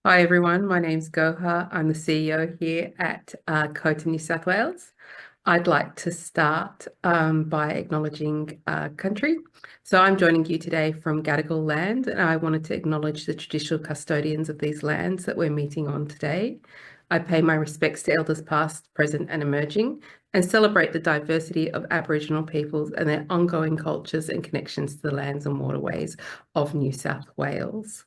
Hi everyone, my name's Goha. I'm the CEO here at COTA New South Wales. I'd like to start by acknowledging country. So I'm joining you today from Gadigal land, and I wanted to acknowledge the traditional custodians of these lands that we're meeting on today. I pay my respects to elders past, present, and emerging, and celebrate the diversity of Aboriginal peoples and their ongoing cultures and connections to the lands and waterways of New South Wales.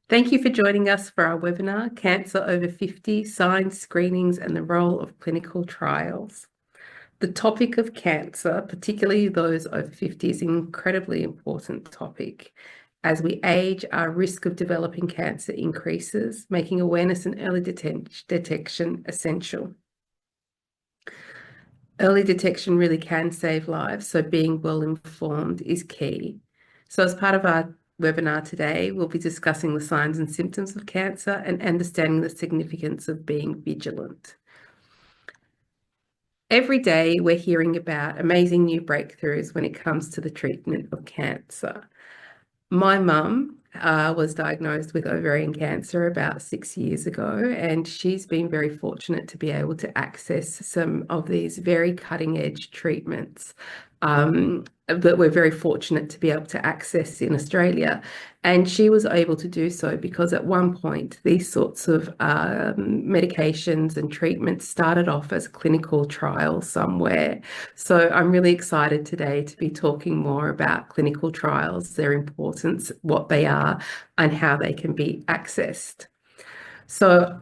Thank you for joining us for our webinar, Cancer Over 50, Signs, Screenings and the Role of Clinical Trials. The topic of cancer, particularly those over 50, is an incredibly important topic. As we age, our risk of developing cancer increases, making awareness and early detection essential. Early detection really can save lives, so being well informed is key. So as part of our webinar today, we'll be discussing the signs and symptoms of cancer and understanding the significance of being vigilant. Every day, we're hearing about amazing new breakthroughs when it comes to the treatment of cancer. My mum was diagnosed with ovarian cancer about 6 years ago, and she's been very fortunate to be able to access some of these very cutting edge treatments that we're very fortunate to be able to access in Australia. And she was able to do so because at one point, these sorts of medications and treatments started off as clinical trials somewhere. So I'm really excited today to be talking more about clinical trials, their importance, what they are, and how they can be accessed. So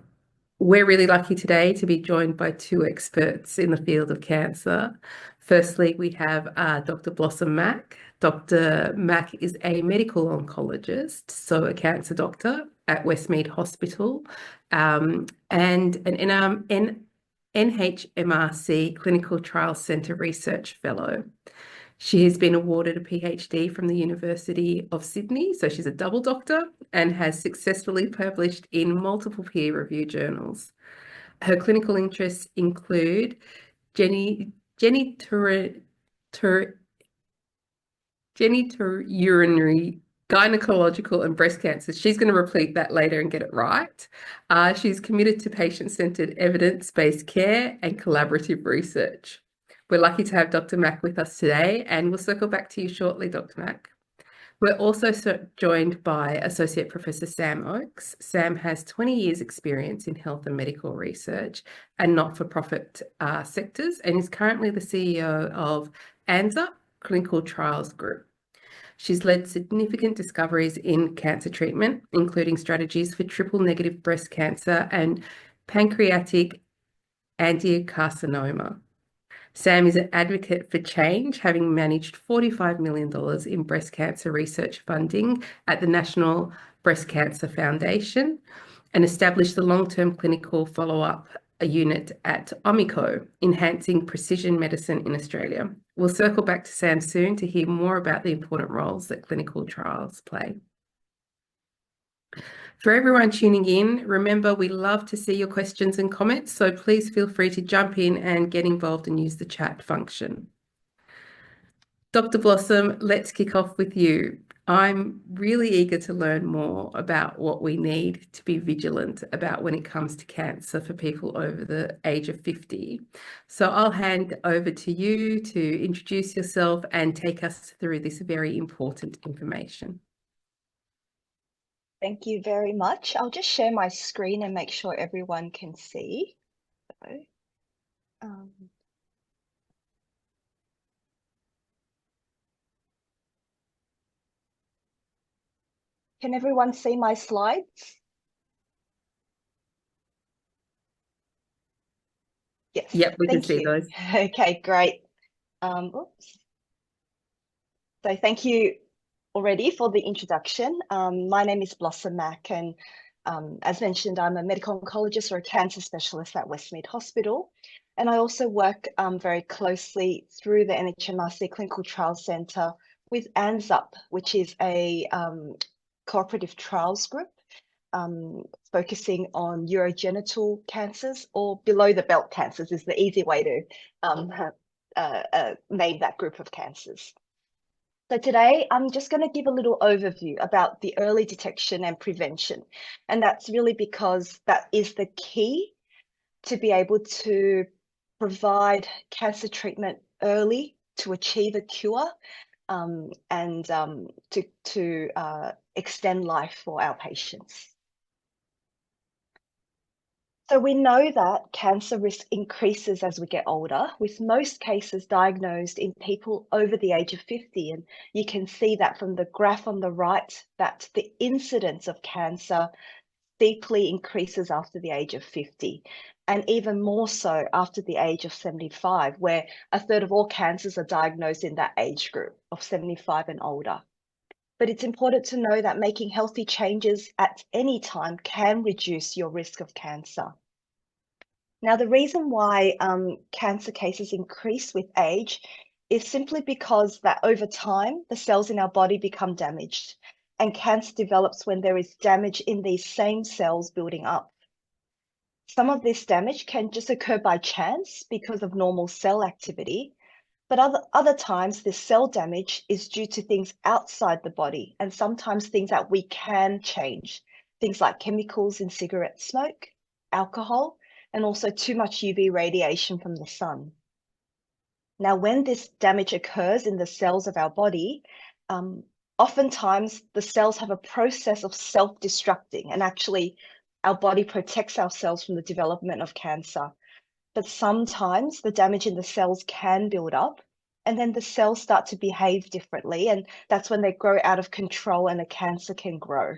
we're really lucky today to be joined by two experts in the field of cancer. Firstly, we have Dr. Blossom Mack. Dr. Mack is a medical oncologist, so a cancer doctor at Westmead Hospital, and an NHMRC Clinical Trial Centre Research Fellow. She has been awarded a PhD from the University of Sydney, so she's a double doctor and has successfully published in multiple peer-reviewed journals. Her clinical interests include genitourinary gynecological and breast cancer. She's going to repeat that later and get it right. She's committed to patient-centered evidence-based care and collaborative research. We're lucky to have Dr. Mack with us today, and we'll circle back to you shortly, Dr. Mack. We're also joined by Associate Professor Sam Oakes. Sam has 20 years experience in health and medical research and not-for-profit sectors, and is currently the CEO of ANZUP Clinical Trials Group. She's led significant discoveries in cancer treatment, including strategies for triple-negative breast cancer and pancreatic adenocarcinoma. Sam is an advocate for change, having managed $45 million in breast cancer research funding at the National Breast Cancer Foundation and established the long-term clinical follow-up unit at Omico, enhancing precision medicine in Australia. We'll circle back to Sam soon to hear more about the important roles that clinical trials play. For everyone tuning in, remember we love to see your questions and comments, so please feel free to jump in and get involved and use the chat function. Dr. Blossom, let's kick off with you. I'm really eager to learn more about what we need to be vigilant about when it comes to cancer for people over the age of 50. So I'll hand over to you to introduce yourself and take us through this very important information. Thank you very much. I'll just share my screen and make sure everyone can see. Can everyone see my slides? Yes. Yep, we can Thank see you. those. Okay, great. Oops. So thank you already for the introduction. My name is Blossom Mack, and as mentioned, I'm a medical oncologist or a cancer specialist at Westmead Hospital. And I also work very closely through the NHMRC Clinical Trial Centre with ANZUP, which is a cooperative trials group focusing on urogenital cancers, or below the belt cancers is the easy way to name that group of cancers. So today I'm just going to give a little overview about the early detection and prevention. And that's really because that is the key to be able to provide cancer treatment early to achieve a cure, and to extend life for our patients. So we know that cancer risk increases as we get older, with most cases diagnosed in people over the age of 50. And you can see that from the graph on the right, that the incidence of cancer steeply increases after the age of 50, and even more so after the age of 75, where a third of all cancers are diagnosed in that age group of 75 and older. But it's important to know that making healthy changes at any time can reduce your risk of cancer. Now, the reason why cancer cases increase with age is simply because that over time, the cells in our body become damaged, and cancer develops when there is damage in these same cells building up. Some of this damage can just occur by chance because of normal cell activity, but other times this cell damage is due to things outside the body, and sometimes things that we can change, things like chemicals in cigarette smoke, alcohol, and also too much UV radiation from the sun. Now, when this damage occurs in the cells of our body, oftentimes the cells have a process of self-destructing, and actually our body protects ourselves from the development of cancer. But sometimes the damage in the cells can build up, and then the cells start to behave differently, and that's when they grow out of control and a cancer can grow.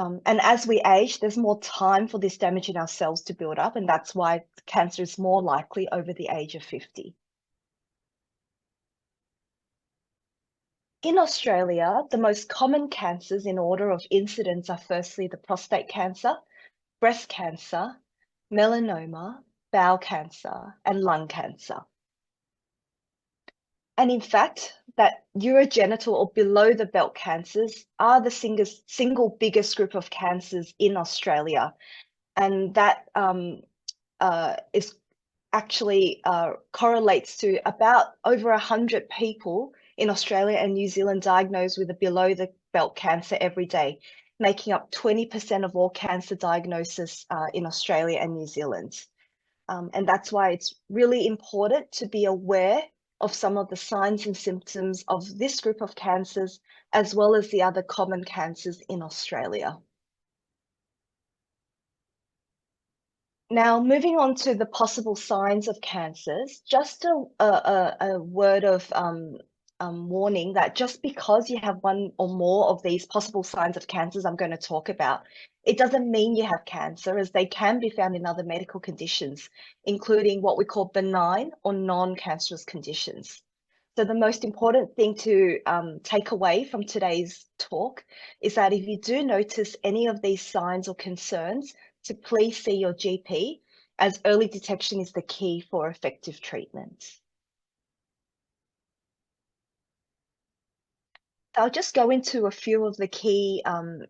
And as we age, there's more time for this damage in our cells to build up, and that's why cancer is more likely over the age of 50. In Australia, the most common cancers in order of incidence are firstly the prostate cancer, breast cancer, melanoma, bowel cancer, and lung cancer. And in fact, that urogenital or below the belt cancers are the single biggest group of cancers in Australia. And that is actually correlates to about over 100 people in Australia and New Zealand diagnosed with a below the belt cancer every day, making up 20% of all cancer diagnosis in Australia and New Zealand. And that's why it's really important to be aware of some of the signs and symptoms of this group of cancers, as well as the other common cancers in Australia. Now, moving on to the possible signs of cancers, just a word of warning that just because you have one or more of these possible signs of cancers I'm going to talk about, it doesn't mean you have cancer, as they can be found in other medical conditions, including what we call benign or non-cancerous conditions. So the most important thing to take away from today's talk is that if you do notice any of these signs or concerns, to please see your GP, as early detection is the key for effective treatment. I'll just go into a few of the key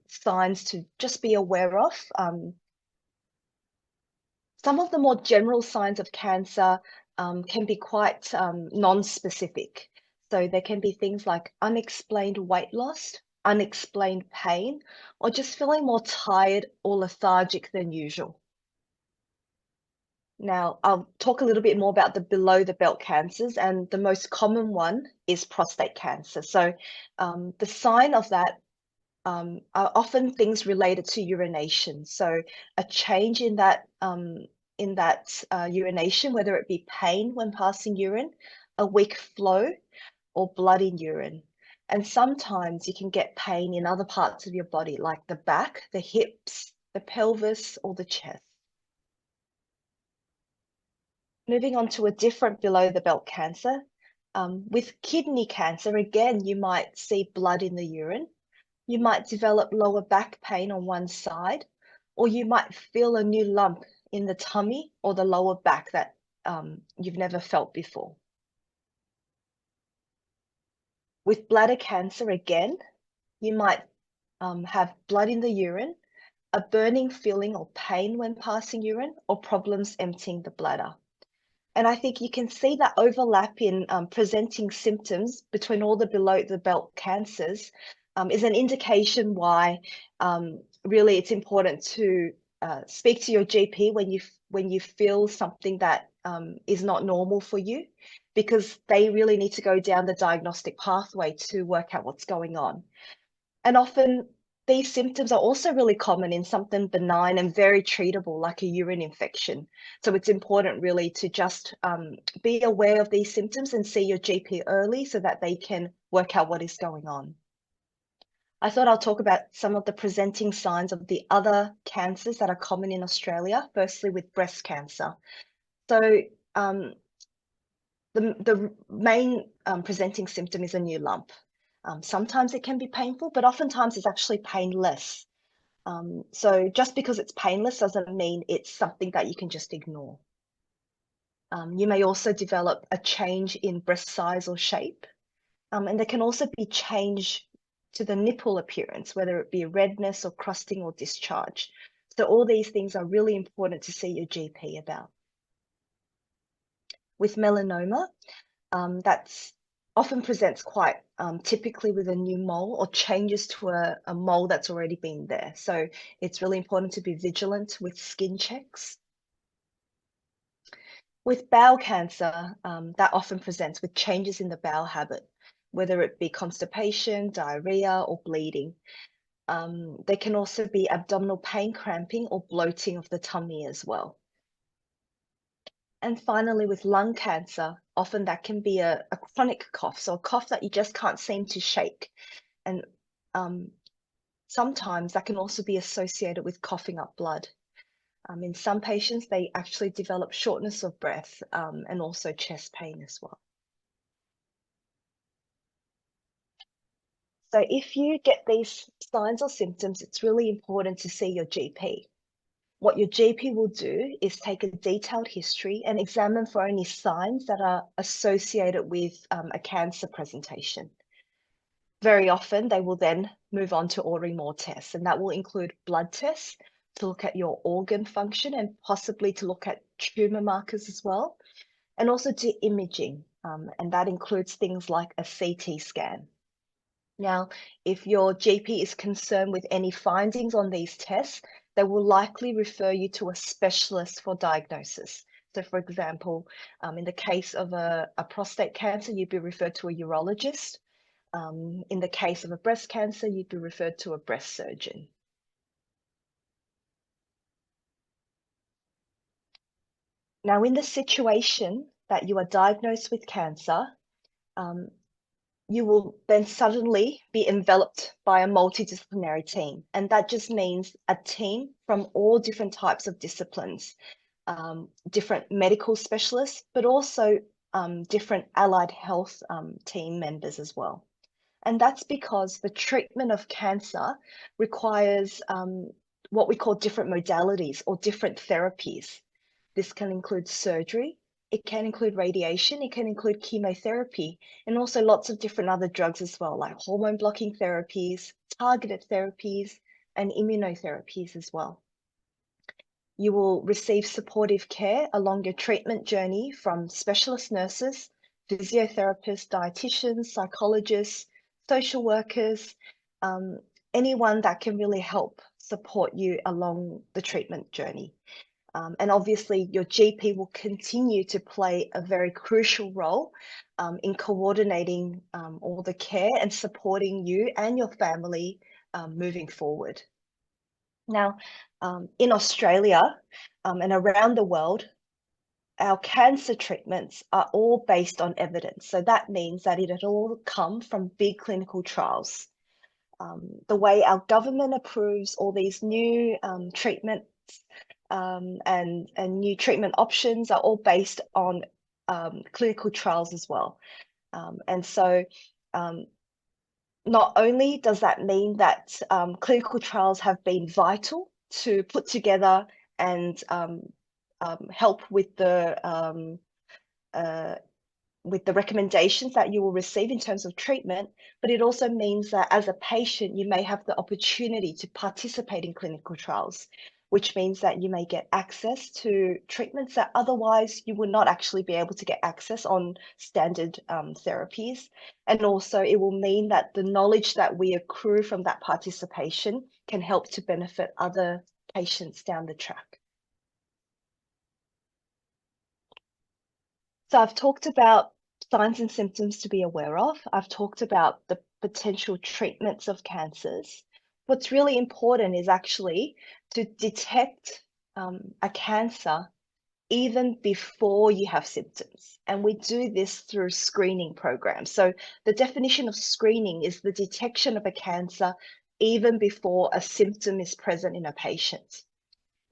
signs to just be aware of. Some of the more general signs of cancer can be quite non-specific. So there can be things like unexplained weight loss, unexplained pain, or just feeling more tired or lethargic than usual. Now, I'll talk a little bit more about the below the belt cancers, and the most common one is prostate cancer. So the sign of that are often things related to urination. So a change in that urination, whether it be pain when passing urine, a weak flow, or blood in urine. And sometimes you can get pain in other parts of your body, like the back, the hips, the pelvis, or the chest. Moving on to a different below the belt cancer. With kidney cancer, again, you might see blood in the urine. You might develop lower back pain on one side, or you might feel a new lump in the tummy or the lower back that you've never felt before. With bladder cancer, again, you might have blood in the urine, a burning feeling or pain when passing urine, or problems emptying the bladder. And I think you can see that overlap in presenting symptoms between all the below the belt cancers is an indication why really it's important to speak to your GP when you feel something that is not normal for you, because they really need to go down the diagnostic pathway to work out what's going on. And often these symptoms are also really common in something benign and very treatable, like a urine infection. So it's important really to just be aware of these symptoms and see your GP early so that they can work out what is going on. I thought I'll talk about some of the presenting signs of the other cancers that are common in Australia, firstly with breast cancer. So the main presenting symptom is a new lump. Sometimes it can be painful, but oftentimes it's actually painless. So just because it's painless doesn't mean it's something that you can just ignore. You may also develop a change in breast size or shape. And there can also be change to the nipple appearance, whether it be redness or crusting or discharge. So all these things are really important to see your GP about. With melanoma, that's often presents quite typically with a new mole or changes to a mole that's already been there. So it's really important to be vigilant with skin checks. With bowel cancer, that often presents with changes in the bowel habit, whether it be constipation, diarrhea, or bleeding. There can also be abdominal pain, cramping, or bloating of the tummy as well. And finally, with lung cancer, often that can be a chronic cough, so a cough that you just can't seem to shake. And sometimes that can also be associated with coughing up blood. In some patients, they actually develop shortness of breath and also chest pain as well. So if you get these signs or symptoms, it's really important to see your GP. What your GP will do is take a detailed history and examine for any signs that are associated with a cancer presentation. Very often, they will then move on to ordering more tests, and that will include blood tests to look at your organ function and possibly to look at tumor markers as well, and also to imaging, and that includes things like a CT scan. Now, if your GP is concerned with any findings on these tests, they will likely refer you to a specialist for diagnosis. So for example, in the case of a prostate cancer, you'd be referred to a urologist. In the case of a breast cancer, you'd be referred to a breast surgeon. Now, in the situation that you are diagnosed with cancer, you will then suddenly be enveloped by a multidisciplinary team. And that just means a team from all different types of disciplines, different medical specialists, but also different allied health team members as well. And that's because the treatment of cancer requires what we call different modalities or different therapies. This can include surgery, it can include radiation, it can include chemotherapy, and also lots of different other drugs as well, like hormone blocking therapies, targeted therapies, and immunotherapies as well. You will receive supportive care along your treatment journey from specialist nurses, physiotherapists, dietitians, psychologists, social workers, anyone that can really help support you along the treatment journey. And obviously, your GP will continue to play a very crucial role in coordinating all the care and supporting you and your family moving forward. Now, in Australia and around the world, our cancer treatments are all based on evidence. So that means that it had all come from big clinical trials. The way our government approves all these new treatments and new treatment options are all based on clinical trials as well. And so not only does that mean that clinical trials have been vital to put together and help with the recommendations that you will receive in terms of treatment, but it also means that as a patient, you may have the opportunity to participate in clinical trials, which means that you may get access to treatments that otherwise you would not actually be able to get access on standard therapies. And also it will mean that the knowledge that we accrue from that participation can help to benefit other patients down the track. So I've talked about signs and symptoms to be aware of. I've talked about the potential treatments of cancers. What's really important is actually to detect a cancer even before you have symptoms. And we do this through screening programs. So the definition of screening is the detection of a cancer even before a symptom is present in a patient.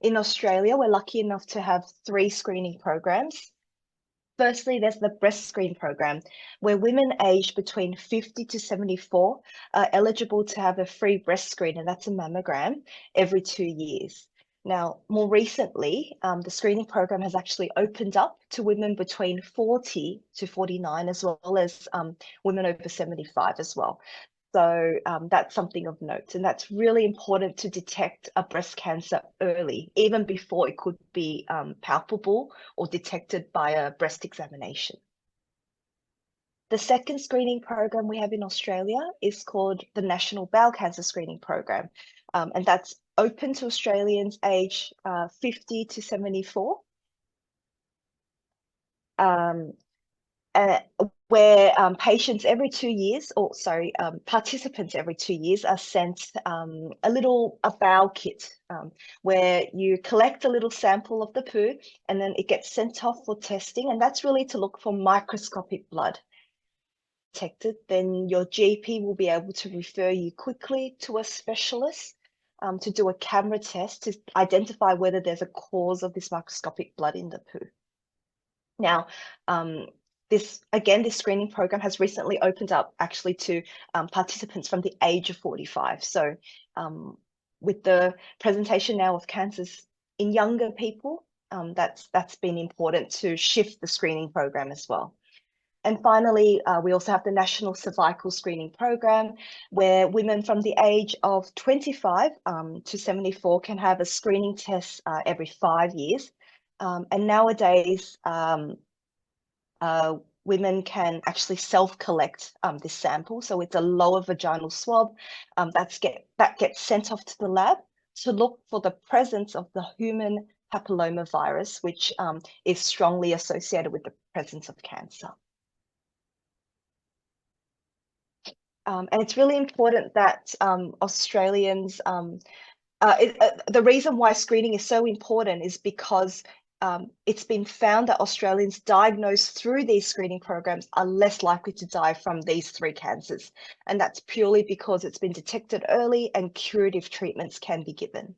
In Australia, we're lucky enough to have 3 screening programs. Firstly, there's the breast screen program, where women aged between 50 to 74 are eligible to have a free breast screen, and that's a mammogram, every 2 years. Now, more recently, the screening program has actually opened up to women between 40 to 49, as well as women over 75 as well. So that's something of note, and that's really important to detect a breast cancer early, even before it could be palpable or detected by a breast examination. The second screening program we have in Australia is called the National Bowel Cancer Screening Program, and that's open to Australians aged 50 to 74. Where patients every 2 years, or sorry, participants every 2 years are sent a bowel kit where you collect a little sample of the poo and then it gets sent off for testing. And that's really to look for microscopic blood detected. Then your GP will be able to refer you quickly to a specialist to do a camera test to identify whether there's a cause of this microscopic blood in the poo. Now, this screening program has recently opened up actually to participants from the age of 45. So with the presentation now of cancers in younger people, that's been important to shift the screening program as well. And finally, we also have the National Cervical Screening Program, where women from the age of 25 to 74 can have a screening test every 5 years. And nowadays, women can actually self-collect this sample. So it's a lower vaginal swab that gets sent off to the lab to look for the presence of the human papillomavirus, which is strongly associated with the presence of cancer. And it's really important that Australians, the reason why screening is so important is because it's been found that Australians diagnosed through these screening programs are less likely to die from these 3 cancers. And that's purely because it's been detected early and curative treatments can be given.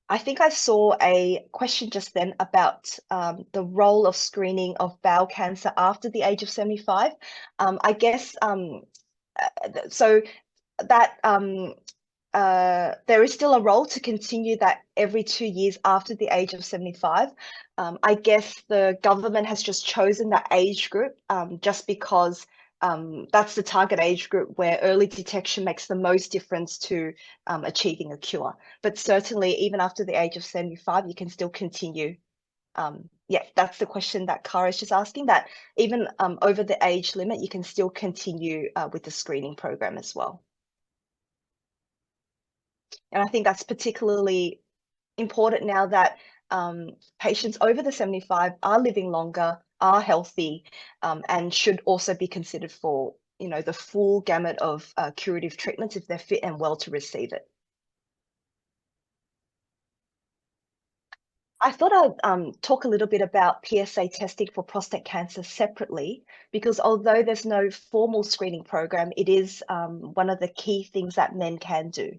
I think I saw a question just then about the role of screening of bowel cancer after the age of 75. I guess, so that there is still a role to continue that every 2 years after the age of 75. I guess the government has just chosen that age group just because that's the target age group where early detection makes the most difference to achieving a cure. But certainly, even after the age of 75, you can still continue. Yeah, that's the question that Cara is just asking, that even over the age limit, you can still continue with the screening program as well. And I think that's particularly important now that patients over the 75 are living longer, are healthy, and should also be considered for, the full gamut of curative treatments if they're fit and well to receive it. I thought I'd talk a little bit about PSA testing for prostate cancer separately, because although there's no formal screening program, it is one of the key things that men can do.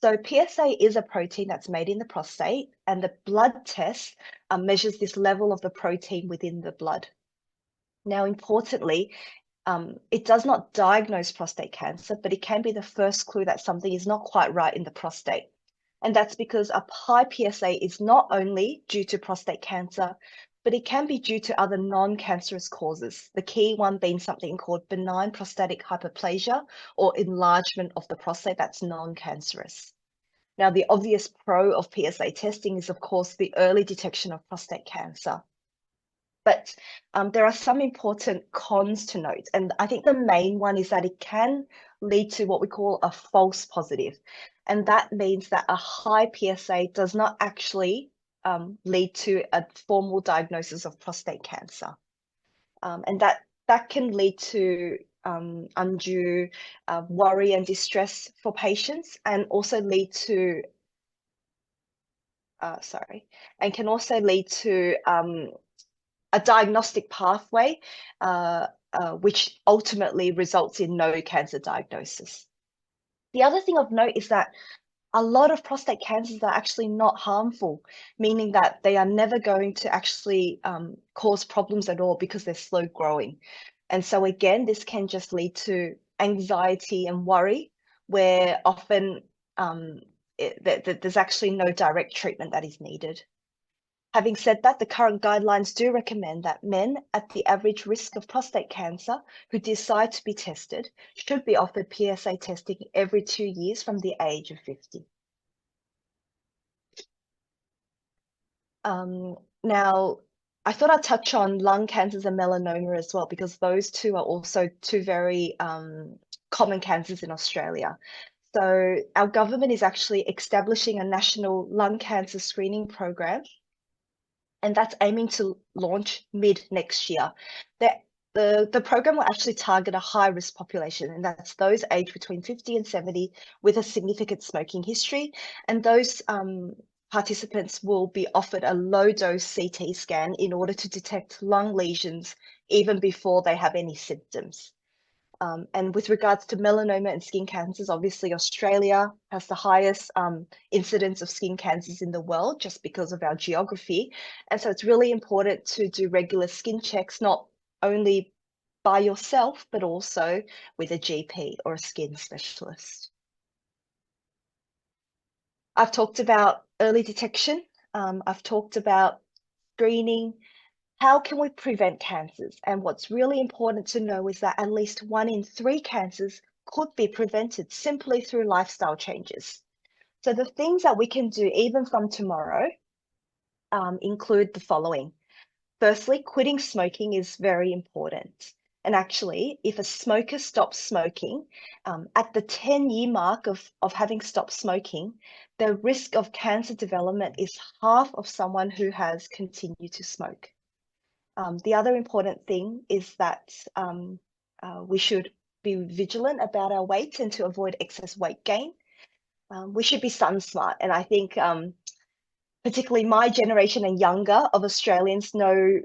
So PSA is a protein that's made in the prostate, and the blood test measures this level of the protein within the blood. Now, importantly, it does not diagnose prostate cancer, but it can be the first clue that something is not quite right in the prostate. And that's because a high PSA is not only due to prostate cancer, but it can be due to other non-cancerous causes, the key one being something called benign prostatic hyperplasia, or enlargement of the prostate that's non-cancerous. Now, the obvious pro of PSA testing is, of course, the early detection of prostate cancer. But there are some important cons to note. And I think the main one is that it can lead to what we call a false positive. And that means that a high PSA does not actually lead to a formal diagnosis of prostate cancer. And that can lead to undue worry and distress for patients, and also lead to, and can also lead to a diagnostic pathway, which ultimately results in no cancer diagnosis. The other thing of note is that a lot of prostate cancers are actually not harmful, meaning that they are never going to actually cause problems at all because they're slow growing. And so again, this can just lead to anxiety and worry, where often there's actually no direct treatment that is needed. Having said that, the current guidelines do recommend that men at the average risk of prostate cancer who decide to be tested should be offered PSA testing every 2 years from the age of 50. Now, I thought I'd touch on lung cancers and melanoma as well, because those two are also two very common cancers in Australia. So our government is actually establishing a national lung cancer screening program, and that's aiming to launch mid next year. The program will actually target a high-risk population, and that's those aged between 50 and 70 with a significant smoking history. And those participants will be offered a low-dose CT scan in order to detect lung lesions even before they have any symptoms. And with regards to melanoma and skin cancers, obviously Australia has the highest incidence of skin cancers in the world just because of our geography. And so it's really important to do regular skin checks, not only by yourself, but also with a GP or a skin specialist. I've talked about early detection. I've talked about screening. How can we prevent cancers? And what's really important to know is that at least 1 in 3 cancers could be prevented simply through lifestyle changes. So the things that we can do even from tomorrow include the following. Firstly, quitting smoking is very important. And actually, if a smoker stops smoking, at the 10-year mark of having stopped smoking, the risk of cancer development is half of someone who has continued to smoke. The other important thing is that we should be vigilant about our weight and to avoid excess weight gain. We should be sun smart. And I think particularly my generation and younger of Australians know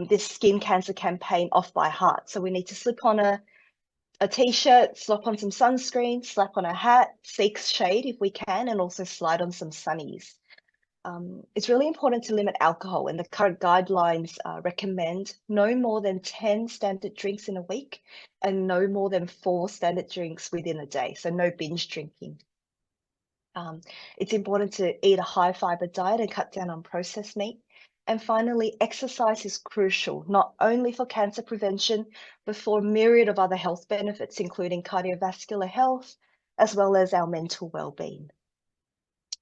this skin cancer campaign off by heart. So we need to slip on a t-shirt, slap on some sunscreen, slap on a hat, seek shade if we can, and also slide on some sunnies. It's really important to limit alcohol, and the current guidelines recommend no more than 10 standard drinks in a week and no more than 4 standard drinks within a day, so no binge drinking. It's important to eat a high fiber diet and cut down on processed meat. And finally, exercise is crucial, not only for cancer prevention, but for a myriad of other health benefits, including cardiovascular health, as well as our mental well-being.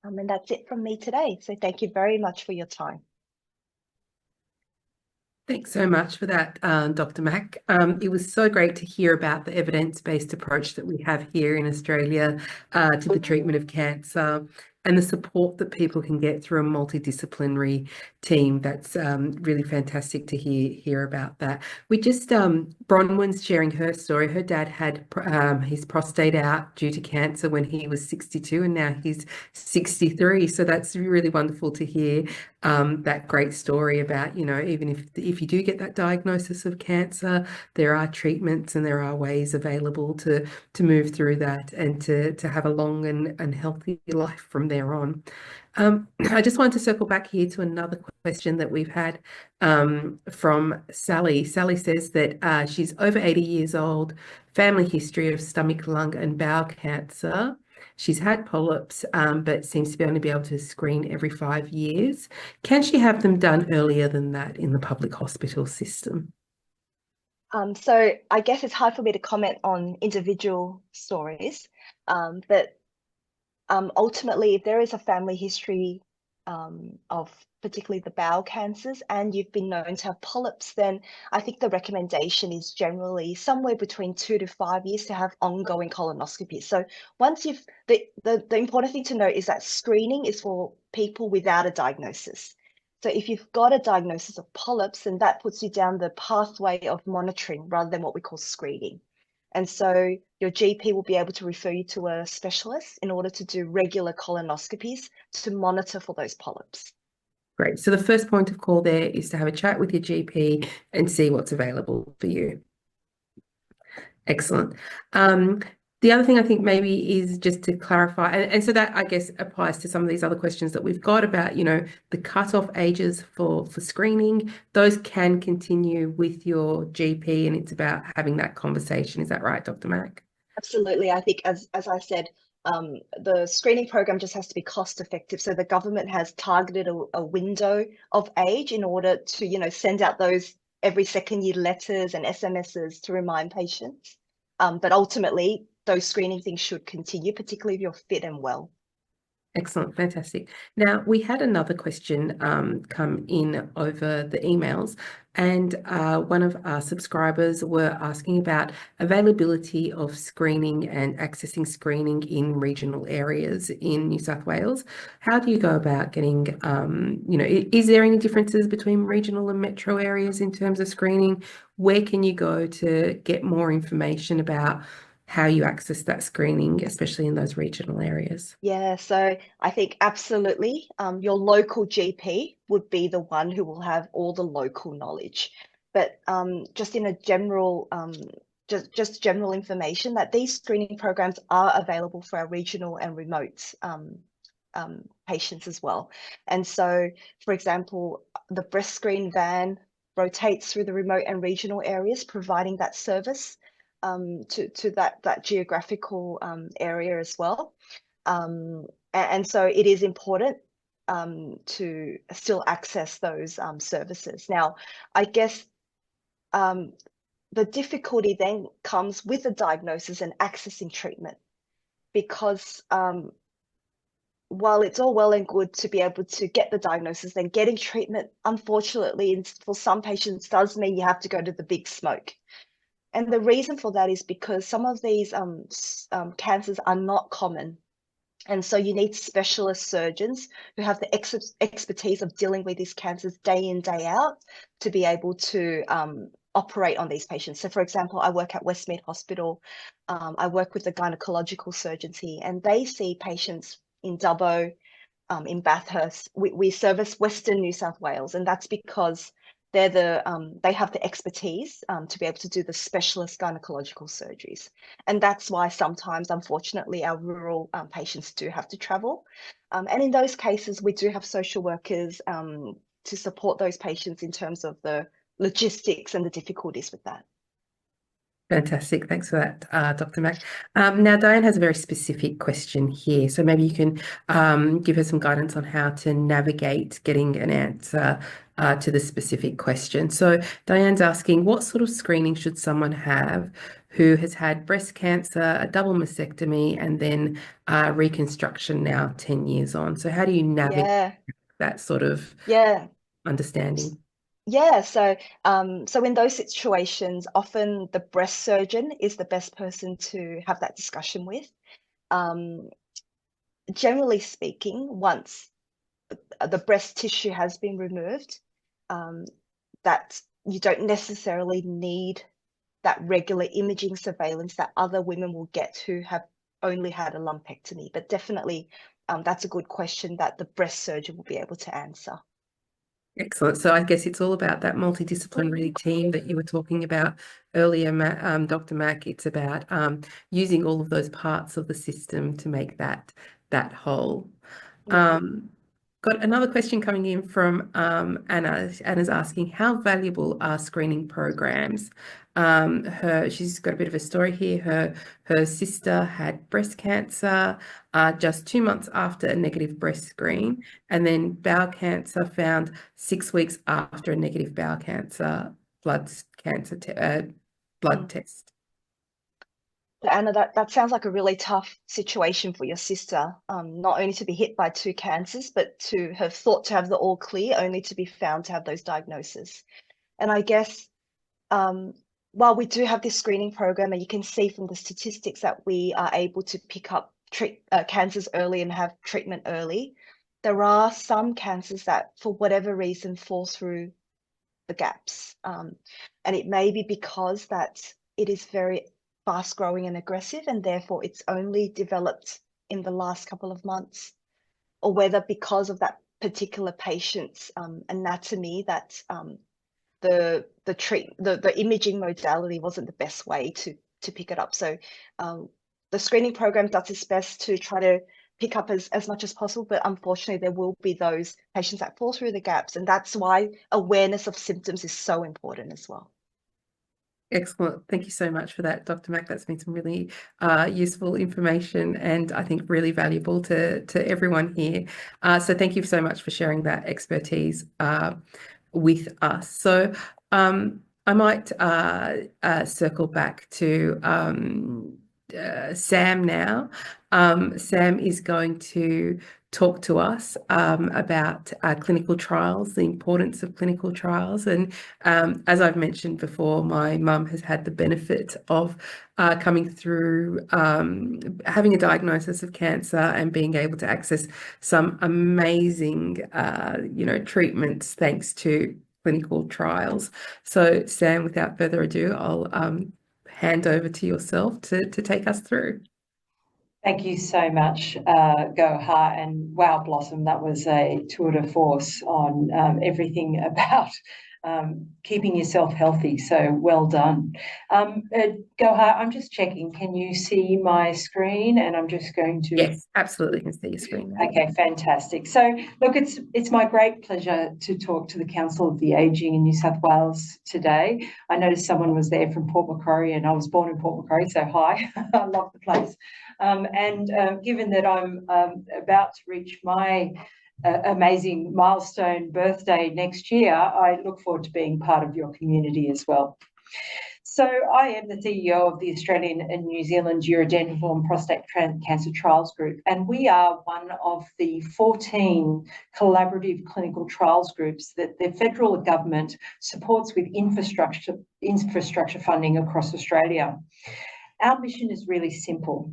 And that's it from me today. So thank you very much for your time. Thanks so much for that, Dr. Mack. It was so great to hear about the evidence-based approach that we have here in Australia to the treatment of cancer, and the support that people can get through a multidisciplinary team. That's really fantastic to hear about that. We just, Bronwyn's sharing her story. Her dad had his prostate out due to cancer when he was 62, and now he's 63. So that's really wonderful to hear that great story about, even if you do get that diagnosis of cancer, there are treatments and there are ways available to move through that and to have a long and healthy life from there on. I just wanted to circle back here to another question that we've had from Sally. Sally says that she's over 80 years old, family history of stomach, lung, and bowel cancer. She's had polyps, but seems to be only be able to screen every 5 years. Can she have them done earlier than that in the public hospital system? So I guess it's hard for me to comment on individual stories, but Ultimately, if there is a family history of particularly the bowel cancers and you've been known to have polyps, then I think the recommendation is generally somewhere between 2 to 5 years to have ongoing colonoscopy. So once the important thing to note is that screening is for people without a diagnosis. So if you've got a diagnosis of polyps, then that puts you down the pathway of monitoring rather than what we call screening. And so your GP will be able to refer you to a specialist in order to do regular colonoscopies to monitor for those polyps. Great. So the first point of call there is to have a chat with your GP and see what's available for you. Excellent. The other thing I think maybe is just to clarify, and so that I guess applies to some of these other questions that we've got about, the cutoff ages for screening. Those can continue with your GP, and it's about having that conversation. Is that right, Dr. Mack? Absolutely. I think, as I said, the screening program just has to be cost effective. So the government has targeted a window of age in order to, send out those every second year letters and SMSs to remind patients. But ultimately, those screening things should continue, particularly if you're fit and well. Excellent, fantastic. Now, we had another question come in over the emails, and one of our subscribers were asking about availability of screening and accessing screening in regional areas in New South Wales. How do you go about getting, is there any differences between regional and metro areas in terms of screening? Where can you go to get more information about how you access that screening, especially in those regional areas? Yeah, so I think absolutely your local GP would be the one who will have all the local knowledge. But just in a general, just general information that these screening programs are available for our regional and remote patients as well. And so, for example, the breast screen van rotates through the remote and regional areas, providing that service to that geographical area as well. And so it is important to still access those services. Now, I guess the difficulty then comes with the diagnosis and accessing treatment, because while it's all well and good to be able to get the diagnosis, then getting treatment, unfortunately, for some patients does mean you have to go to the big smoke. And the reason for that is because some of these cancers are not common. And so you need specialist surgeons who have the expertise of dealing with these cancers day in, day out to be able to operate on these patients. So for example, I work at Westmead Hospital. I work with the gynecological surgeons here, and they see patients in Dubbo, in Bathurst. We service Western New South Wales, and that's because they have the expertise to be able to do the specialist gynecological surgeries. And that's why sometimes, unfortunately, our rural patients do have to travel. And in those cases, we do have social workers to support those patients in terms of the logistics and the difficulties with that. Fantastic. Thanks for that, Dr. Mack. Now, Diane has a very specific question here. So maybe you can give her some guidance on how to navigate getting an answer to the specific question. So Diane's asking, what sort of screening should someone have who has had breast cancer, a double mastectomy, and then reconstruction now 10 years on? So how do you navigate that sort of understanding? Yeah, so in those situations, often the breast surgeon is the best person to have that discussion with. Generally speaking, once the breast tissue has been removed, that you don't necessarily need that regular imaging surveillance that other women will get who have only had a lumpectomy. But definitely, that's a good question that the breast surgeon will be able to answer. Excellent. So I guess it's all about that multidisciplinary team that you were talking about earlier, Dr. Mack. It's about using all of those parts of the system to make that whole. Got another question coming in from Anna. Anna's asking, how valuable are screening programs? She's got a bit of a story here. Her sister had breast cancer just 2 months after a negative breast screen, and then bowel cancer found 6 weeks after a negative bowel cancer blood test. Anna, that sounds like a really tough situation for your sister, not only to be hit by two cancers, but to have thought to have the all clear, only to be found to have those diagnoses. And I guess while we do have this screening program, and you can see from the statistics that we are able to pick up cancers early and have treatment early, there are some cancers that, for whatever reason, fall through the gaps. And it may be because that it is very fast growing and aggressive, and therefore it's only developed in the last couple of months, or whether because of that particular patient's anatomy that the imaging modality wasn't the best way to pick it up. So the screening program does its best to try to pick up as much as possible, but unfortunately there will be those patients that fall through the gaps, and that's why awareness of symptoms is so important as well. Excellent. Thank you so much for that, Dr. Mack. That's been some really useful information, and I think really valuable to everyone here. So thank you so much for sharing that expertise with us. So I might circle back to Sam now. Sam is going to talk to us about clinical trials, the importance of clinical trials. And as I've mentioned before, my mum has had the benefit of coming through having a diagnosis of cancer and being able to access some amazing, treatments thanks to clinical trials. So Sam, without further ado, I'll hand over to yourself to take us through. Thank you so much, Goha, and wow, Blossom, that was a tour de force on everything about keeping yourself healthy. So well done. Goha, I'm just checking. Can you see my screen? And I'm just going to... Yes, absolutely can see your screen now. Okay, fantastic. So look, it's my great pleasure to talk to the Council of the Ageing in New South Wales today. I noticed someone was there from Port Macquarie, and I was born in Port Macquarie, so hi, I love the place. Given that I'm about to reach my amazing milestone birthday next year, I look forward to being part of your community as well. So I am the CEO of the Australian and New Zealand Urogenital and Prostate Cancer Trials Group, and we are one of the 14 collaborative clinical trials groups that the federal government supports with infrastructure funding across Australia. Our mission is really simple.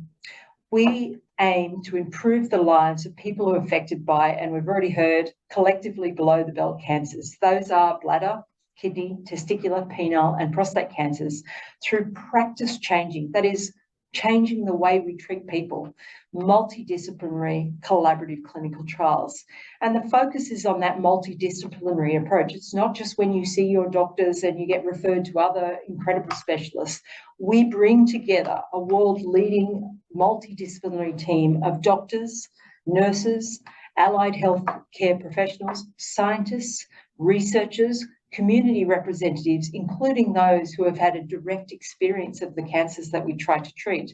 We aim to improve the lives of people who are affected by, and we've already heard, collectively below the belt cancers. Those are bladder, kidney, testicular, penile, and prostate cancers through practice changing, that is, changing the way we treat people, multidisciplinary collaborative clinical trials. And the focus is on that multidisciplinary approach. It's not just when you see your doctors and you get referred to other incredible specialists. We bring together a world-leading multidisciplinary team of doctors, nurses, allied health care professionals, scientists, researchers, community representatives, including those who have had a direct experience of the cancers that we try to treat,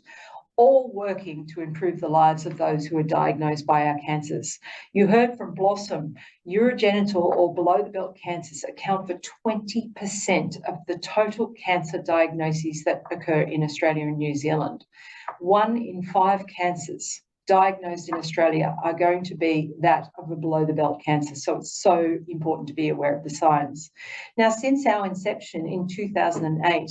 all working to improve the lives of those who are diagnosed by our cancers. You heard from Blossom, urogenital or below the belt cancers account for 20% of the total cancer diagnoses that occur in Australia and New Zealand. 1 in 5 cancers diagnosed in Australia are going to be that of a below the belt cancer. So it's so important to be aware of the science. Now, since our inception in 2008,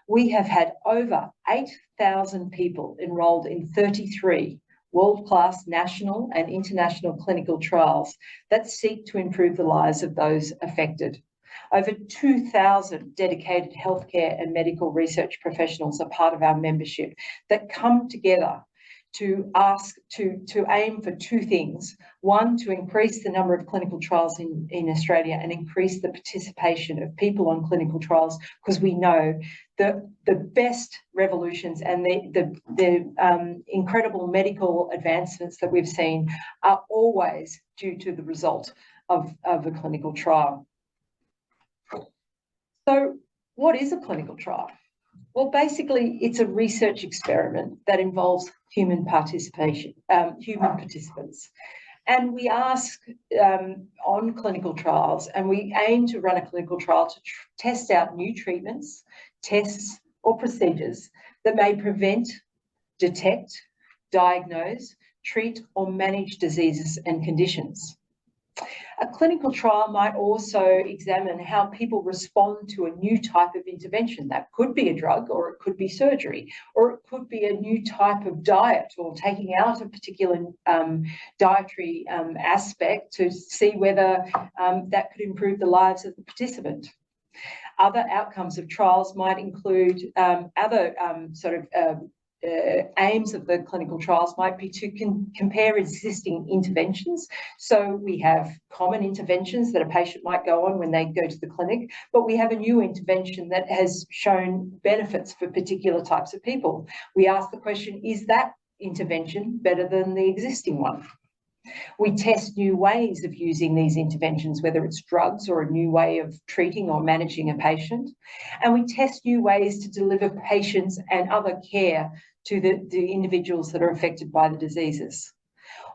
we have had over 8,000 people enrolled in 33 world-class national and international clinical trials that seek to improve the lives of those affected. Over 2,000 dedicated healthcare and medical research professionals are part of our membership that come together to aim for 2 things. 1, to increase the number of clinical trials in Australia and increase the participation of people on clinical trials, because we know the best revolutions and the incredible medical advancements that we've seen are always due to the result of a clinical trial. So what is a clinical trial? Well, basically, it's a research experiment that involves human participation, human participants. And we ask on clinical trials, and we aim to run a clinical trial to test out new treatments, tests, or procedures that may prevent detect, diagnose, treat, or manage diseases and conditions. A clinical trial might also examine how people respond to a new type of intervention. That could be a drug, or it could be surgery, or it could be a new type of diet, or taking out a particular dietary aspect to see whether that could improve the lives of the participant. Other outcomes of trials might include other aims of the clinical trials might be to compare existing interventions. So we have common interventions that a patient might go on when they go to the clinic, but we have a new intervention that has shown benefits for particular types of people. We ask the question, is that intervention better than the existing one? We test new ways of using these interventions, whether it's drugs or a new way of treating or managing a patient. And we test new ways to deliver patients and other care to the individuals that are affected by the diseases.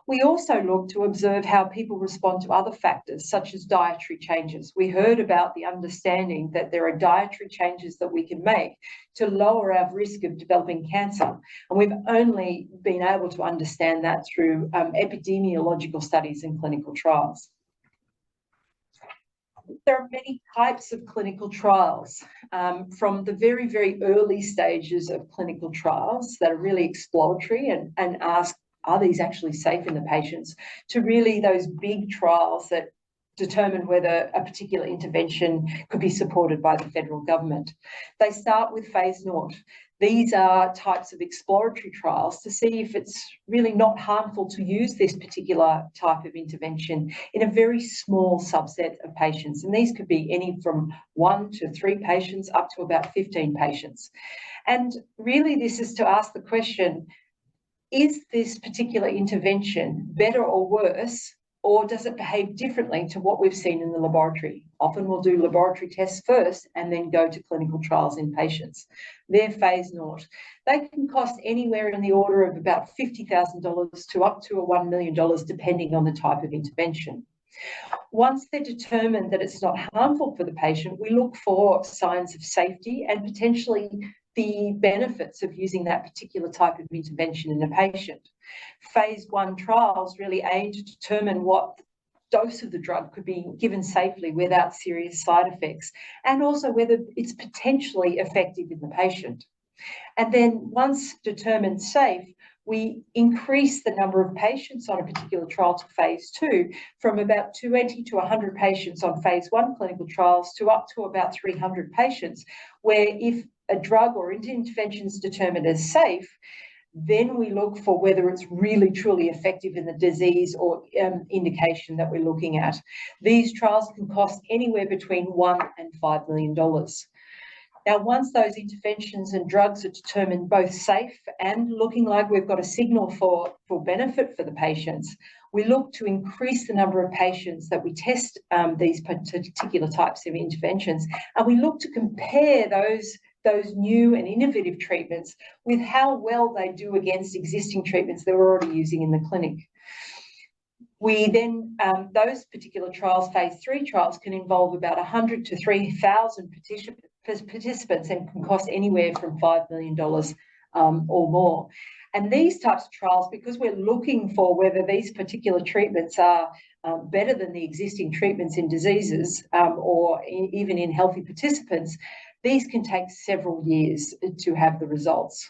We also look to observe how people respond to other factors, such as dietary changes. We heard about the understanding that there are dietary changes that we can make to lower our risk of developing cancer. And we've only been able to understand that through epidemiological studies and clinical trials. There are many types of clinical trials, from the very, very early stages of clinical trials that are really exploratory and ask, are these actually safe in the patients, to really those big trials that determine whether a particular intervention could be supported by the federal government. They start with phase 0. These are types of exploratory trials to see if it's really not harmful to use this particular type of intervention in a very small subset of patients. And these could be any from 1 to 3 patients up to about 15 patients. And really this is to ask the question, is this particular intervention better or worse, or does it behave differently to what we've seen in the laboratory? Often we'll do laboratory tests first and then go to clinical trials in patients. They're phase 0. They can cost anywhere in the order of about $50,000 to up to $1 million, depending on the type of intervention. Once they're determined that it's not harmful for the patient, we look for signs of safety and potentially the benefits of using that particular type of intervention in a patient. Phase 1 trials really aim to determine what dose of the drug could be given safely without serious side effects, and also whether it's potentially effective in the patient. And then once determined safe, we increase the number of patients on a particular trial to phase 2 from about 20 to 100 patients on phase 1 clinical trials to up to about 300 patients, where if a drug or intervention is determined as safe, then we look for whether it's really truly effective in the disease or indication that we're looking at. These trials can cost anywhere between $1 and $5 million. Now, once those interventions and drugs are determined both safe and looking like we've got a signal for benefit for the patients, we look to increase the number of patients that we test these particular types of interventions, and we look to compare those new and innovative treatments with how well they do against existing treatments that we're already using in the clinic. We then, those particular trials, phase 3 trials, can involve about 100 to 3,000 participants and can cost anywhere from $5 million or more. And these types of trials, because we're looking for whether these particular treatments are better than the existing treatments in diseases or even in healthy participants, these can take several years to have the results.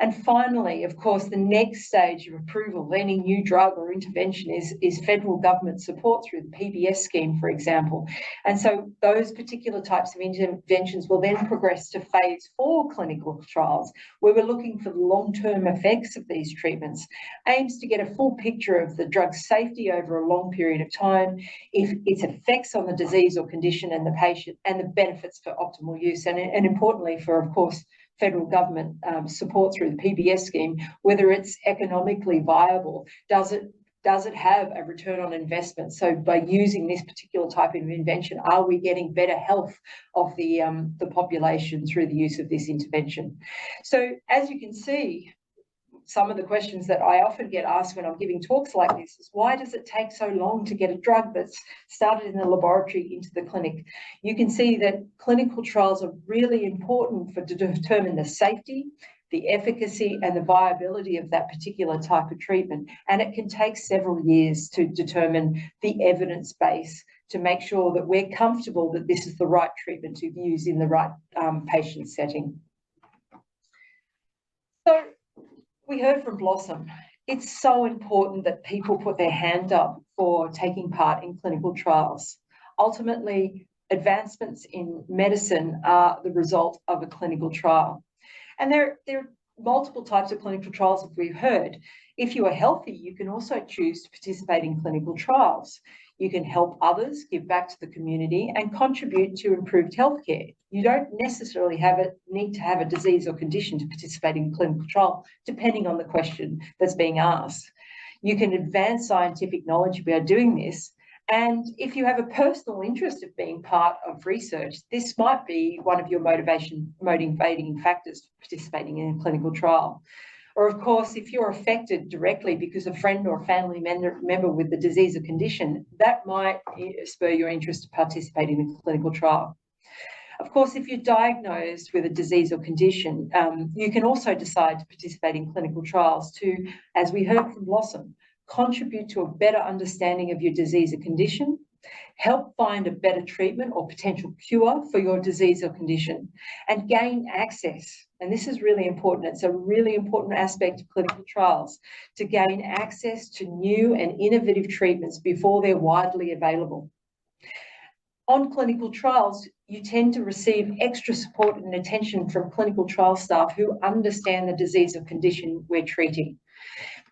And finally, of course, the next stage of approval of any new drug or intervention is federal government support through the PBS scheme, for example. And so those particular types of interventions will then progress to phase 4 clinical trials, where we're looking for the long-term effects of these treatments, aims to get a full picture of the drug's safety over a long period of time, if its effects on the disease or condition and the patient, and the benefits for optimal use, and importantly for, of course, federal government support through the PBS scheme, whether it's economically viable. Does it have a return on investment? So by using this particular type of intervention, are we getting better health of the population through the use of this intervention? So as you can see, some of the questions that I often get asked when I'm giving talks like this is, why does it take so long to get a drug that's started in the laboratory into the clinic? You can see that clinical trials are really important to determine the safety the efficacy and the viability of that particular type of treatment. And it can take several years to determine the evidence base to make sure that we're comfortable that this is the right treatment to use in the right patient setting. So we heard from Blossom. It's so important that people put their hand up for taking part in clinical trials. Ultimately, advancements in medicine are the result of a clinical trial. And there are multiple types of clinical trials, as we've heard. If you are healthy, you can also choose to participate in clinical trials. You can help others, give back to the community, and contribute to improved healthcare. You don't necessarily need to have a disease or condition to participate in a clinical trial, depending on the question that's being asked. You can advance scientific knowledge by doing this. And if you have a personal interest of being part of research, this might be one of your motivating factors for participating in a clinical trial. Or, of course, if you're affected directly because a friend or family member with the disease or condition, that might spur your interest to participate in a clinical trial. Of course, if you're diagnosed with a disease or condition, you can also decide to participate in clinical trials to, as we heard from Blossom, contribute to a better understanding of your disease or condition, help find a better treatment or potential cure for your disease or condition, and gain access. And this is really important. It's a really important aspect of clinical trials, to gain access to new and innovative treatments before they're widely available. On clinical trials, you tend to receive extra support and attention from clinical trial staff who understand the disease or condition we're treating.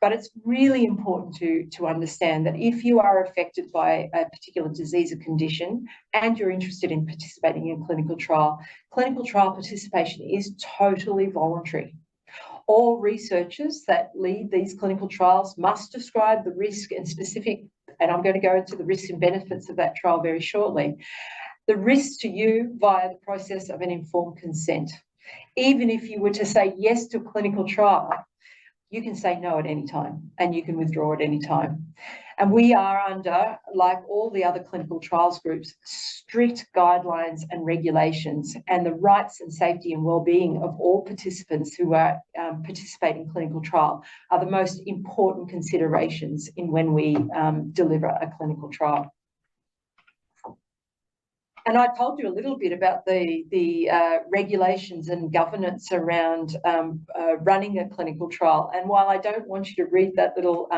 But it's really important to understand that if you are affected by a particular disease or condition and you're interested in participating in a clinical trial participation is totally voluntary. All researchers that lead these clinical trials must describe the risk and specific, and I'm going to go into the risks and benefits of that trial very shortly, the risks to you via the process of an informed consent. Even if you were to say yes to a clinical trial, you can say no at any time and you can withdraw at any time. And we are under, like all the other clinical trials groups, strict guidelines and regulations, and the rights and safety and well-being of all participants who are participating in clinical trial are the most important considerations in when we deliver a clinical trial. And I told you a little bit about the regulations and governance around running a clinical trial. And while I don't want you to read that little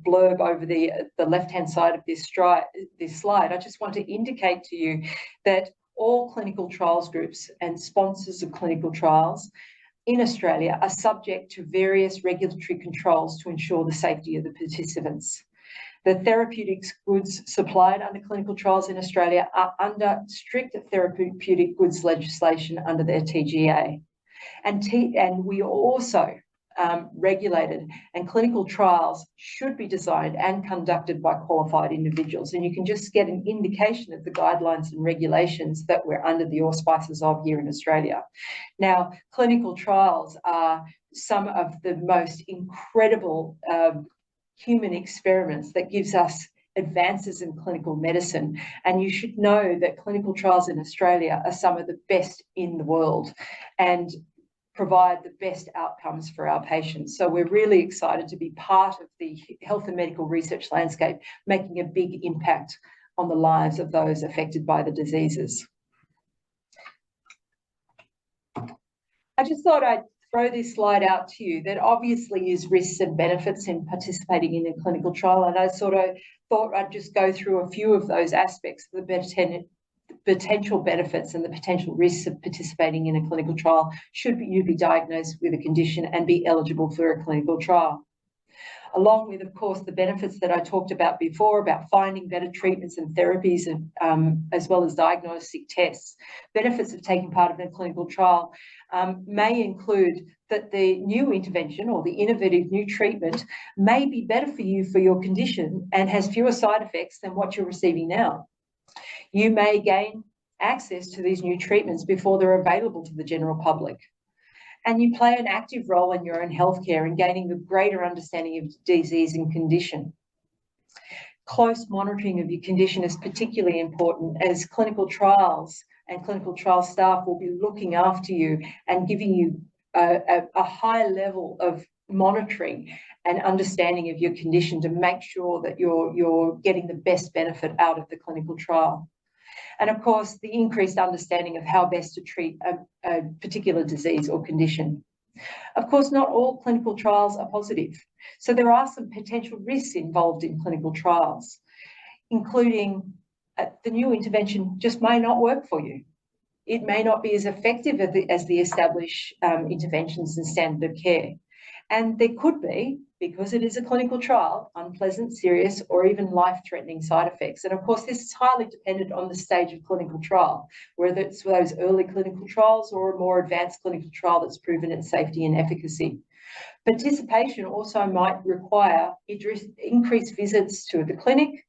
blurb over the left-hand side of this slide, I just want to indicate to you that all clinical trials groups and sponsors of clinical trials in Australia are subject to various regulatory controls to ensure the safety of the participants. The therapeutic goods supplied under clinical trials in Australia are under strict therapeutic goods legislation under their TGA. And we are also regulated, and clinical trials should be designed and conducted by qualified individuals. And you can just get an indication of the guidelines and regulations that we're under the auspices of here in Australia. Now, clinical trials are some of the most incredible human experiments that gives us advances in clinical medicine. And you should know that clinical trials in Australia are some of the best in the world and provide the best outcomes for our patients. So we're really excited to be part of the health and medical research landscape, making a big impact on the lives of those affected by the diseases. I just thought I'd throw this slide out to you that obviously is risks and benefits in participating in a clinical trial. And I sort of thought I'd just go through a few of those aspects, the potential benefits and the potential risks of participating in a clinical trial should you be diagnosed with a condition and be eligible for a clinical trial. Along with, of course, the benefits that I talked about before about finding better treatments and therapies, and, as well as diagnostic tests. Benefits of taking part in a clinical trial may include that the new intervention or the innovative new treatment may be better for you for your condition and has fewer side effects than what you're receiving now. You may gain access to these new treatments before they're available to the general public. And you play an active role in your own healthcare in gaining a greater understanding of disease and condition. Close monitoring of your condition is particularly important, as clinical trials and clinical trial staff will be looking after you and giving you a high level of monitoring and understanding of your condition to make sure that you're getting the best benefit out of the clinical trial. And of course, the increased understanding of how best to treat a particular disease or condition. Of course, not all clinical trials are positive. So there are some potential risks involved in clinical trials, including the new intervention just may not work for you. It may not be as effective as the established interventions and standard of care. And there could be, because it is a clinical trial, unpleasant, serious, or even life-threatening side effects. And of course, this is highly dependent on the stage of clinical trial, whether it's those early clinical trials or a more advanced clinical trial that's proven its safety and efficacy. Participation also might require increased visits to the clinic,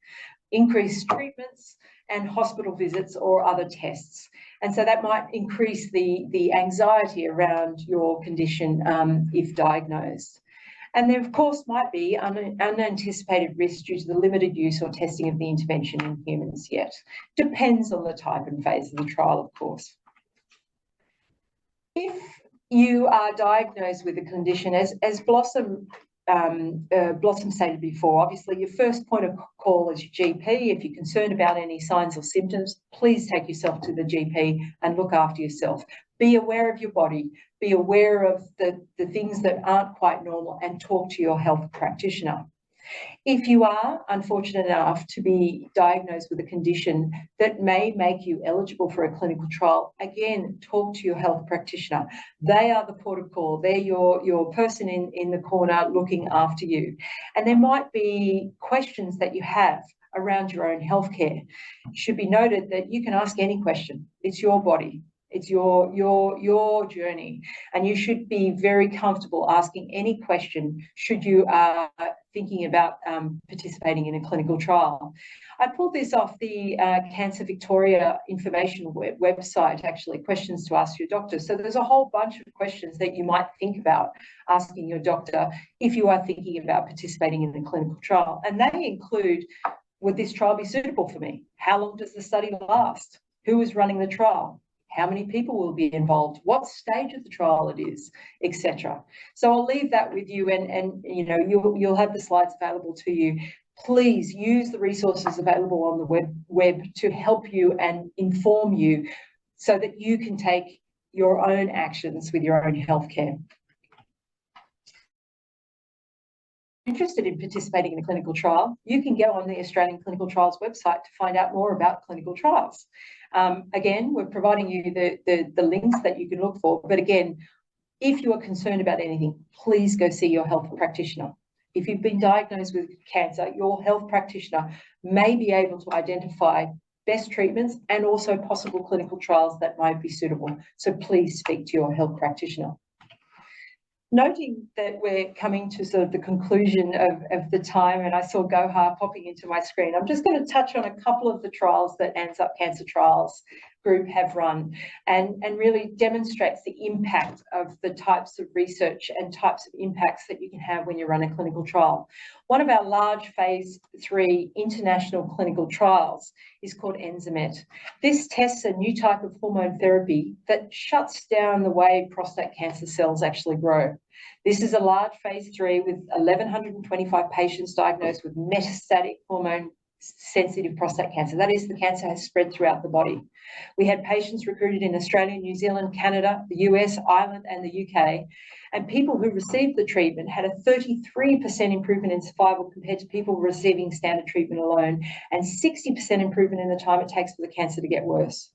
increased treatments, and hospital visits or other tests. And so that might increase the anxiety around your condition if diagnosed. And there, of course, might be unanticipated risks due to the limited use or testing of the intervention in humans yet. Depends on the type and phase of the trial, of course. If you are diagnosed with a condition, as Blossom stated before, obviously your first point of call is your GP. If you're concerned about any signs or symptoms, please take yourself to the GP and look after yourself. Be aware of your body, be aware of the things that aren't quite normal, and talk to your health practitioner. If you are unfortunate enough to be diagnosed with a condition that may make you eligible for a clinical trial, again, talk to your health practitioner. They are the port of call. They're your person in the corner looking after you. And there might be questions that you have around your own healthcare. It should be noted that you can ask any question. It's your body. It's your journey, and you should be very comfortable asking any question should you are thinking about participating in a clinical trial. I pulled this off the Cancer Victoria information website, actually, questions to ask your doctor. So there's a whole bunch of questions that you might think about asking your doctor if you are thinking about participating in a clinical trial. And they include, would this trial be suitable for me? How long does the study last? Who is running the trial? How many people will be involved, what stage of the trial it is, etc. So I'll leave that with you, and you know, you'll have the slides available to you. Please use the resources available on the web to help you and inform you so that you can take your own actions with your own healthcare. Interested in participating in a clinical trial, you can go on the Australian Clinical Trials website to find out more about clinical trials. Again, we're providing you the links that you can look for. But again, if you are concerned about anything, please go see your health practitioner. If you've been diagnosed with cancer, your health practitioner may be able to identify best treatments and also possible clinical trials that might be suitable. So please speak to your health practitioner. Noting that we're coming to sort of the conclusion of the time, and I saw Gohar popping into my screen, I'm just going to touch on a couple of the trials that ANZUP Cancer Trials Group have run, and really demonstrates the impact of the types of research and types of impacts that you can have when you run a clinical trial. One of our large phase 3 international clinical trials is called ANZUP. This tests a new type of hormone therapy that shuts down the way prostate cancer cells actually grow. This is a large phase 3 with 1,125 patients diagnosed with metastatic hormone-sensitive prostate cancer. That is, the cancer has spread throughout the body. We had patients recruited in Australia, New Zealand, Canada, the US, Ireland, and the UK. And people who received the treatment had a 33% improvement in survival compared to people receiving standard treatment alone, and 60% improvement in the time it takes for the cancer to get worse.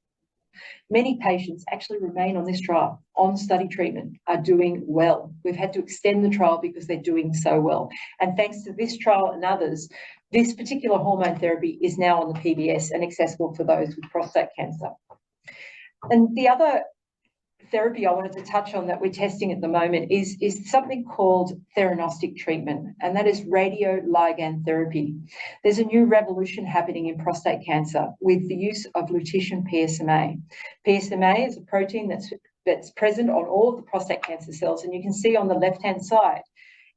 Many patients actually remain on this trial, on study treatment, are doing well. We've had to extend the trial because they're doing so well. And thanks to this trial and others, this particular hormone therapy is now on the PBS and accessible for those with prostate cancer. And the other therapy I wanted to touch on that we're testing at the moment is something called theranostic treatment, and that is radioligand therapy. There's a new revolution happening in prostate cancer with the use of lutetium PSMA. PSMA is a protein that's present on all of the prostate cancer cells, and you can see on the left-hand side,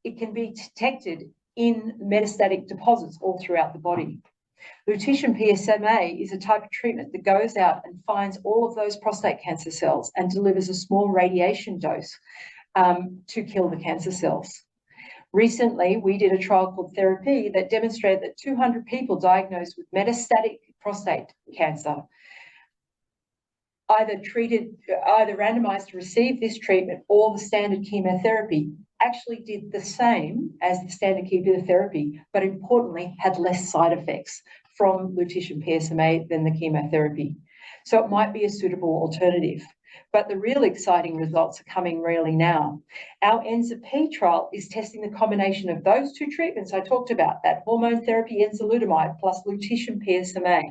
it can be detected in metastatic deposits all throughout the body. Lutetium PSMA is a type of treatment that goes out and finds all of those prostate cancer cells and delivers a small radiation dose to kill the cancer cells. Recently, we did a trial called Therapy that demonstrated that 200 people diagnosed with metastatic prostate cancer, either randomized to receive this treatment or the standard chemotherapy, actually did the same as the standard chemotherapy, but importantly had less side effects from lutetium PSMA than the chemotherapy. So it might be a suitable alternative. But the real exciting results are coming really now. Our ANZUP trial is testing the combination of those two treatments I talked about, that hormone therapy enzalutamide plus lutetium PSMA.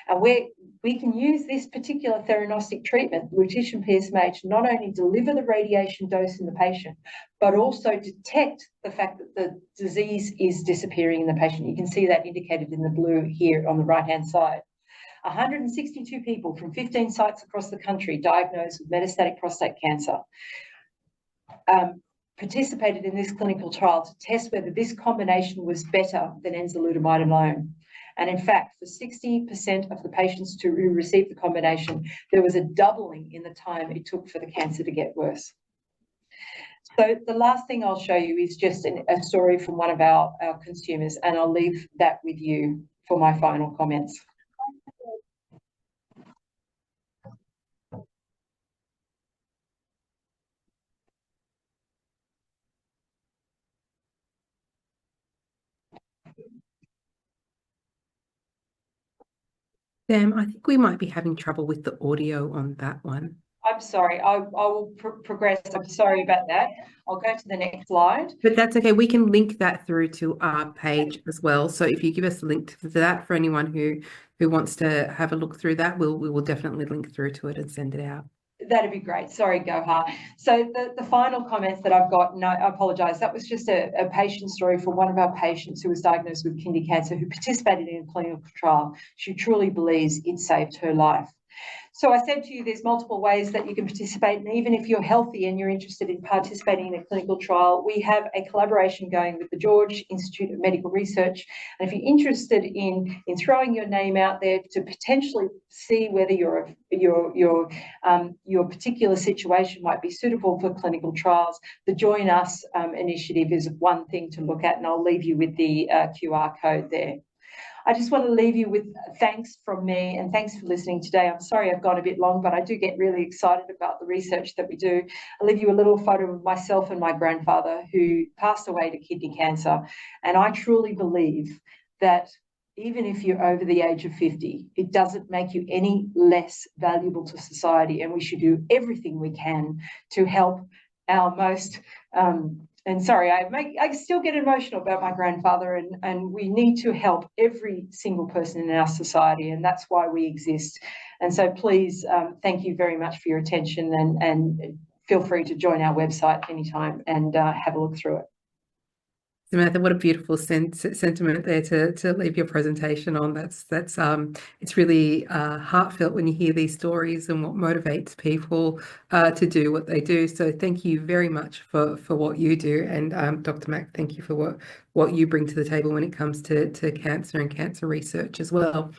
And we can use this particular theranostic treatment, lutetium PSMA, to not only deliver the radiation dose in the patient, but also detect the fact that the disease is disappearing in the patient. You can see that indicated in the blue here on the right-hand side. 162 people from 15 sites across the country diagnosed with metastatic prostate cancer participated in this clinical trial to test whether this combination was better than enzalutamide alone. And in fact, for 60% of the patients who received the combination, there was a doubling in the time it took for the cancer to get worse. So the last thing I'll show you is just a story from one of our consumers, and I'll leave that with you for my final comments. Sam, I think we might be having trouble with the audio on that one. I'm sorry, I will progress. I'm sorry about that. I'll go to the next slide. But that's okay. We can link that through to our page as well. So if you give us a link to that for anyone who wants to have a look through that, we will definitely link through to it and send it out. That'd be great. Sorry, Gohar. So the final comments that I've got, no, I apologise. That was just a patient story from one of our patients who was diagnosed with kidney cancer, who participated in a clinical trial. She truly believes it saved her life. So I said to you, there's multiple ways that you can participate, and even if you're healthy and you're interested in participating in a clinical trial, we have a collaboration going with the George Institute of Medical Research. And if you're interested in throwing your name out there to potentially see whether your particular situation might be suitable for clinical trials, the Join Us initiative is one thing to look at, and I'll leave you with the QR code there. I just want to leave you with thanks from me, and thanks for listening today. I'm sorry I've gone a bit long, but I do get really excited about the research that we do. I'll leave you a little photo of myself and my grandfather, who passed away to kidney cancer. And I truly believe that even if you're over the age of 50, it doesn't make you any less valuable to society, and we should do everything we can to help our most and sorry, I still get emotional about my grandfather, and we need to help every single person in our society, and that's why we exist. And so please, thank you very much for your attention, and feel free to join our website anytime and have a look through it. Samantha, what a beautiful sentiment there to leave your presentation on. It's really heartfelt when you hear these stories and what motivates people to do what they do. So thank you very much for what you do, and Dr. Mack, thank you for what you bring to the table when it comes to cancer and cancer research as well.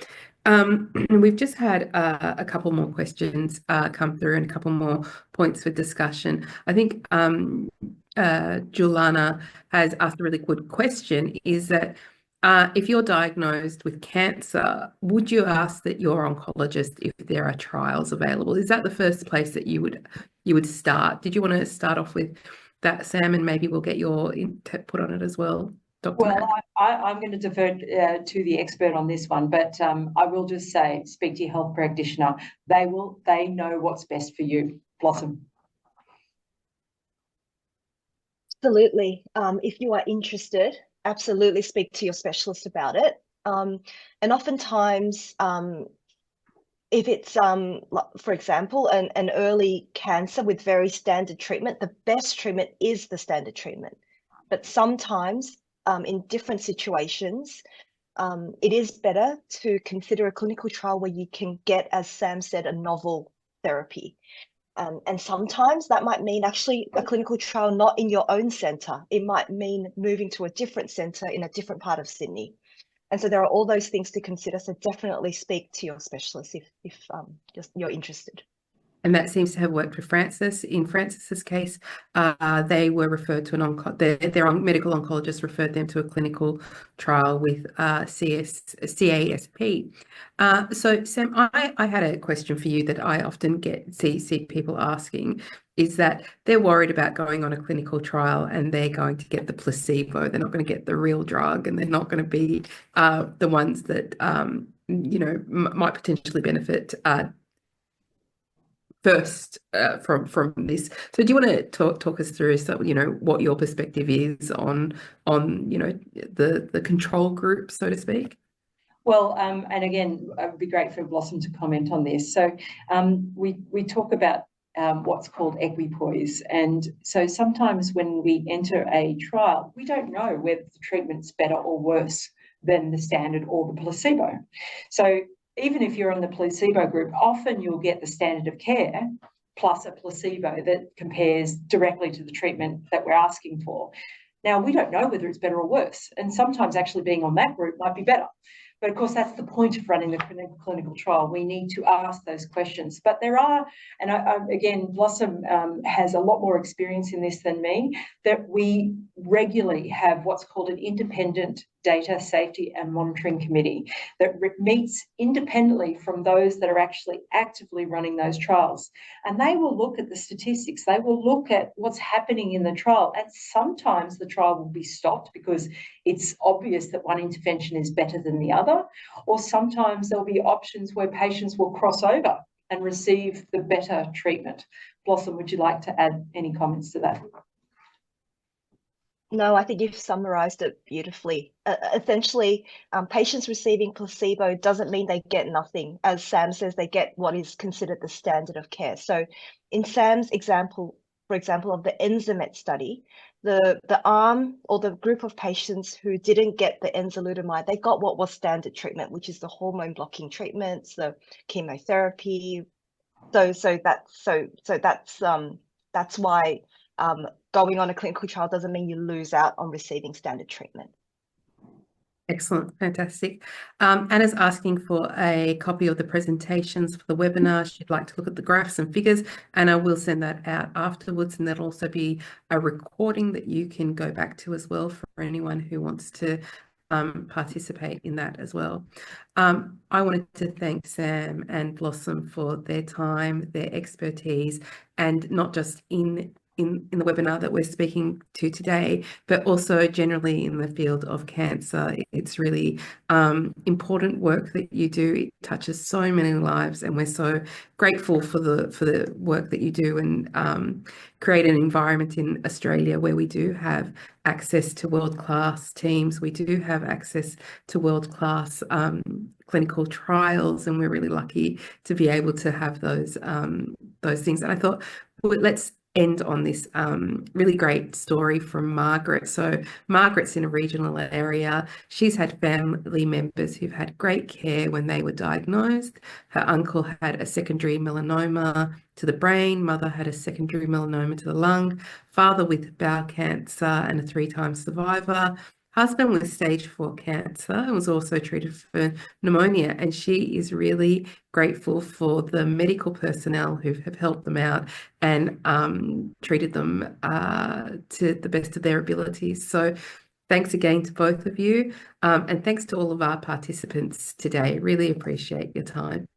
We've just had a couple more questions come through and a couple more points for discussion. I think Julana has asked a really good question, is that if you're diagnosed with cancer, would you ask that your oncologist if there are trials available? Is that the first place that you would start? Did you want to start off with that, Sam, and maybe we'll get your input on it as well? Well, I'm going to defer to the expert on this one, but I will just say, speak to your health practitioner. They know what's best for you. Blossom. Absolutely. If you are interested, absolutely speak to your specialist about it. And oftentimes, if it's, for example, an early cancer with very standard treatment, the best treatment is the standard treatment. But sometimes, in different situations, it is better to consider a clinical trial where you can get, as Sam said, a novel therapy. And sometimes that might mean actually a clinical trial not in your own centre. It might mean moving to a different centre in a different part of Sydney. And so there are all those things to consider. So definitely speak to your specialist if you're interested. And that seems to have worked for Francis. In Francis's case, they were referred to their medical oncologist referred them to a clinical trial with CASP. So Sam, I had a question for you that I often see people asking, is that they're worried about going on a clinical trial and they're going to get the placebo. They're not going to get the real drug, and they're not going to be the ones that might potentially benefit first from this. So do you want to talk us through what your perspective is on the control group, so to speak? Well, and again, it would be great for Blossom to comment on this. So we talk about what's called equipoise. And so sometimes when we enter a trial, we don't know whether the treatment's better or worse than the standard or the placebo. So even if you're in the placebo group, often you'll get the standard of care plus a placebo that compares directly to the treatment that we're asking for. Now, we don't know whether it's better or worse, and sometimes actually being on that group might be better. But of course, that's the point of running the clinical trial. We need to ask those questions. But there are, and again, Blossom has a lot more experience in this than me, that we regularly have what's called an independent data safety and monitoring committee that meets independently from those that are actually actively running those trials. And they will look at the statistics. They will look at what's happening in the trial. And sometimes the trial will be stopped because it's obvious that one intervention is better than the other. Or sometimes there'll be options where patients will cross over and receive the better treatment. Blossom, would you like to add any comments to that? No, I think you've summarized it beautifully. Essentially, patients receiving placebo doesn't mean they get nothing. As Sam says, they get what is considered the standard of care. So in Sam's example, for example, of the enzamet study, the arm or the group of patients who didn't get the enzalutamide, they got what was standard treatment, which is the hormone blocking treatments, the chemotherapy. So that's why going on a clinical trial doesn't mean you lose out on receiving standard treatment. Excellent, fantastic. Anna's asking for a copy of the presentations for the webinar. She'd like to look at the graphs and figures, and I will send that out afterwards, and there'll also be a recording that you can go back to as well for anyone who wants to participate in that as well. I wanted to thank Sam and Blossom for their time, their expertise, and not just in the webinar that we're speaking to today, but also generally in the field of cancer. It's really important work that you do. It touches so many lives, and we're so grateful for the work that you do, and create an environment in Australia where we do have access to world-class teams. We do have access to world-class clinical trials, and we're really lucky to be able to have those things. And I thought, well, let's end on this really great story from Margaret. So Margaret's in a regional area. She's had family members who've had great care when they were diagnosed. Her uncle had a secondary melanoma to the brain. Mother had a secondary melanoma to the lung. Father with bowel cancer and a 3-time survivor. Husband with stage 4 cancer and was also treated for pneumonia. And she is really grateful for the medical personnel who have helped them out and treated them to the best of their abilities. So thanks again to both of you. And thanks to all of our participants today. Really appreciate your time.